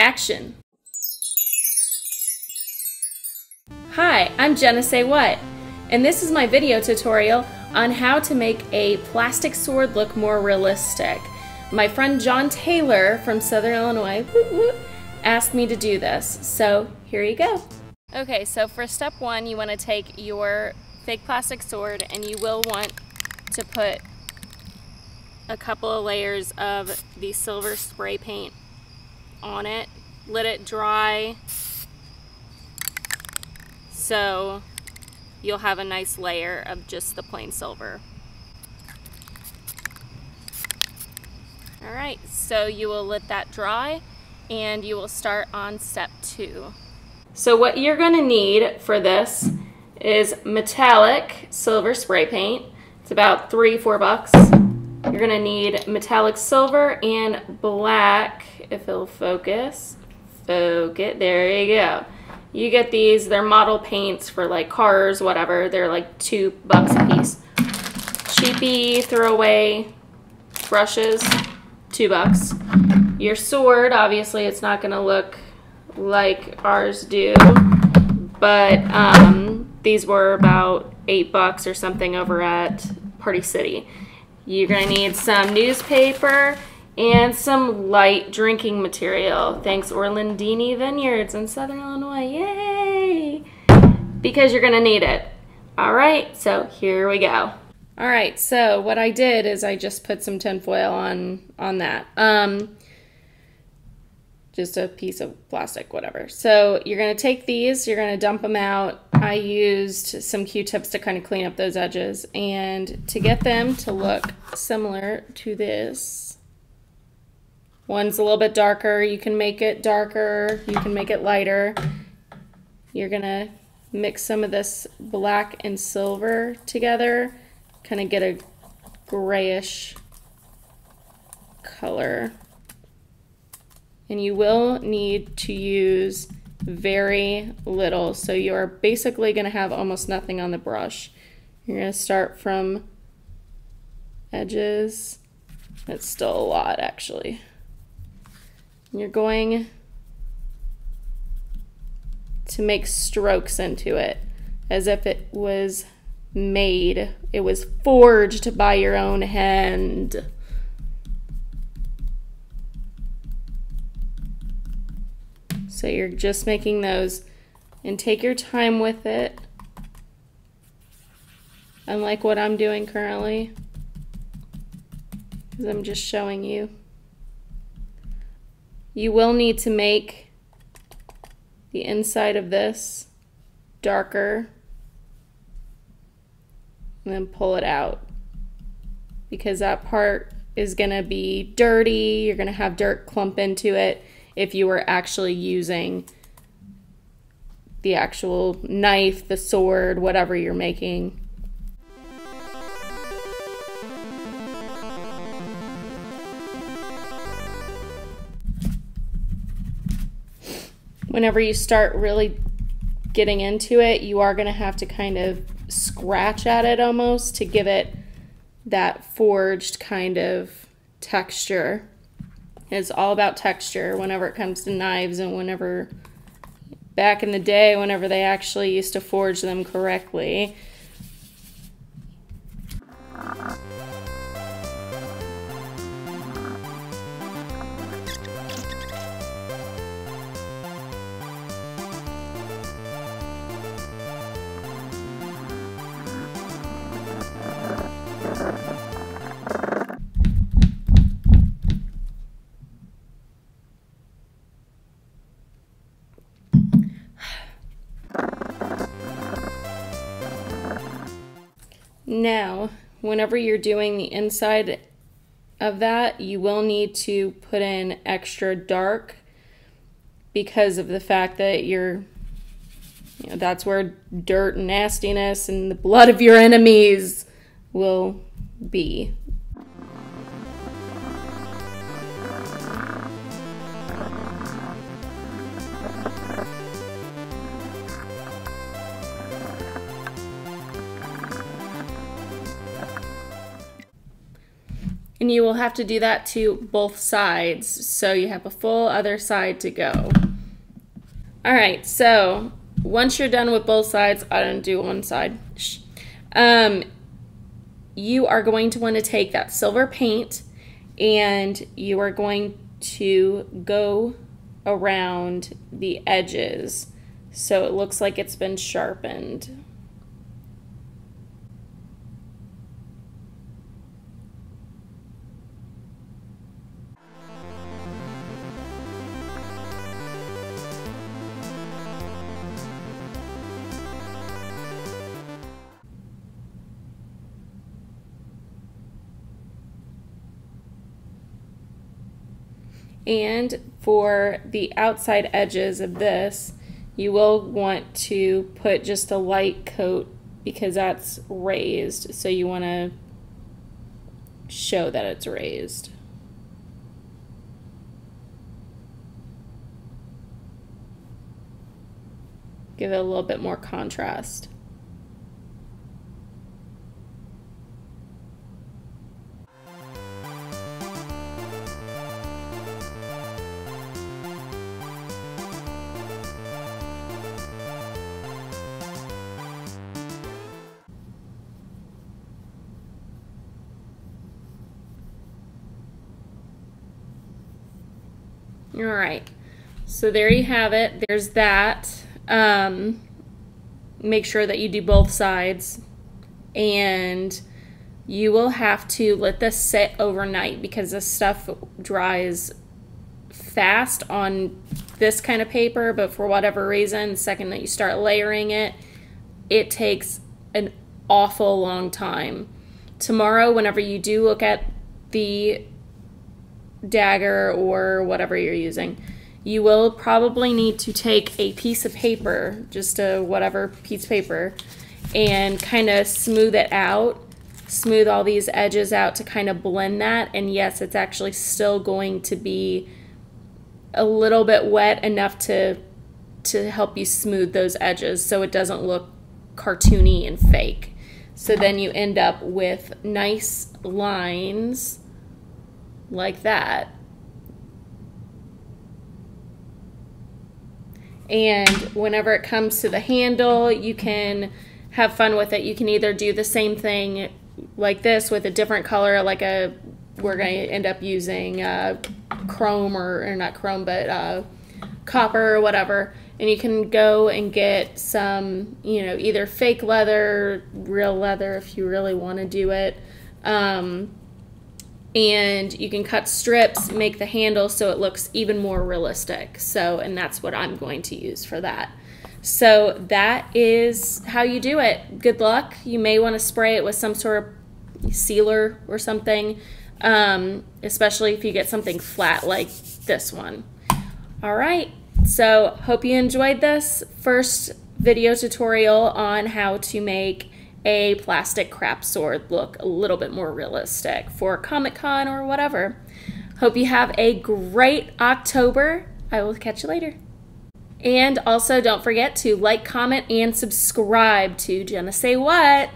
action. Hi, I'm Jenna Say What, and this is my video tutorial on how to make a plastic sword look more realistic. My friend John Taylor from Southern Illinois asked me to do this, so here you go. Okay, so for step one, you want to take your fake plastic sword and you will want to put a couple of layers of the silver spray paint on it. Let it dry so you'll have a nice layer of just the plain silver. Alright, so you will let that dry and you will start on step two. So what you're going to need for this is metallic silver spray paint. It's about $3-4 bucks. You're going to need metallic silver and black, if it'll focus. There you go. You get these, they're model paints for like cars, whatever. They're like $2 a piece. Cheapy throwaway brushes, $2. Your sword, obviously it's not going to look like ours do, but these were about $8 or something over at Party City. You're going to need some newspaper and some light drinking material. Thanks Orlandini Vineyards in Southern Illinois. Yay! Because you're going to need it. Alright, so here we go. Alright, so what I did is I just put some tinfoil on that. Just a piece of plastic, whatever. So you're going to take these, you're going to dump them out. I used some Q-tips to kind of clean up those edges. And to get them to look similar to this, one's a little bit darker. You can make it darker, you can make it lighter. You're going to mix some of this black and silver together, kind of get a grayish color. And you will need to use very little. So you're basically going to have almost nothing on the brush. You're going to start from edges. That's still a lot, actually. And you're going to make strokes into it as if it was made. It was forged by your own hand. So you're just making those, and take your time with it, unlike what I'm doing currently, because I'm just showing you. You will need to make the inside of this darker and then pull it out, because that part is going to be dirty. You're going to have dirt clump into it if you were actually using the actual knife, the sword, whatever you're making. Whenever you start really getting into it, you are going to have to kind of scratch at it almost to give it that forged kind of texture. It's all about texture whenever it comes to knives, and whenever, back in the day, whenever they actually used to forge them correctly. Now, whenever you're doing the inside of that, you will need to put in extra dark, because of the fact that that's where dirt and nastiness and the blood of your enemies will be. And you will have to do that to both sides, so you have a full other side to go. All right, so once you're done with both sides, I didn't do one side. You are going to want to take that silver paint and you are going to go around the edges so it looks like it's been sharpened. And for the outside edges of this, you will want to put just a light coat because that's raised. So you want to show that it's raised. Give it a little bit more contrast. All right, so there you have it. There's that. Make sure that you do both sides, and you will have to let this sit overnight because this stuff dries fast on this kind of paper, but for whatever reason, the second that you start layering it, it takes an awful long time. Tomorrow, whenever you do look at the dagger or whatever you're using, you will probably need to take a piece of paper, just a whatever piece of paper, and kind of smooth it out, smooth all these edges out to kind of blend that. And yes, it's actually still going to be a little bit wet enough to help you smooth those edges so it doesn't look cartoony and fake. So then you end up with nice lines like that. And whenever it comes to the handle, you can have fun with it. You can either do the same thing like this with a different color, like we're going to end up using chrome or not chrome, but copper or whatever. And you can go and get some, you know, either fake leather, real leather if you really want to do it. And you can cut strips, make the handle so it looks even more realistic. So, and that's what I'm going to use for that. So that is how you do it. Good luck. You may want to spray it with some sort of sealer or something, especially if you get something flat like this one. All right, so hope you enjoyed this first video tutorial on how to make a plastic crap sword look a little bit more realistic for Comic-Con or whatever. Hope you have a great October. I will catch you later. And also don't forget to like, comment, and subscribe to Jenna Say What.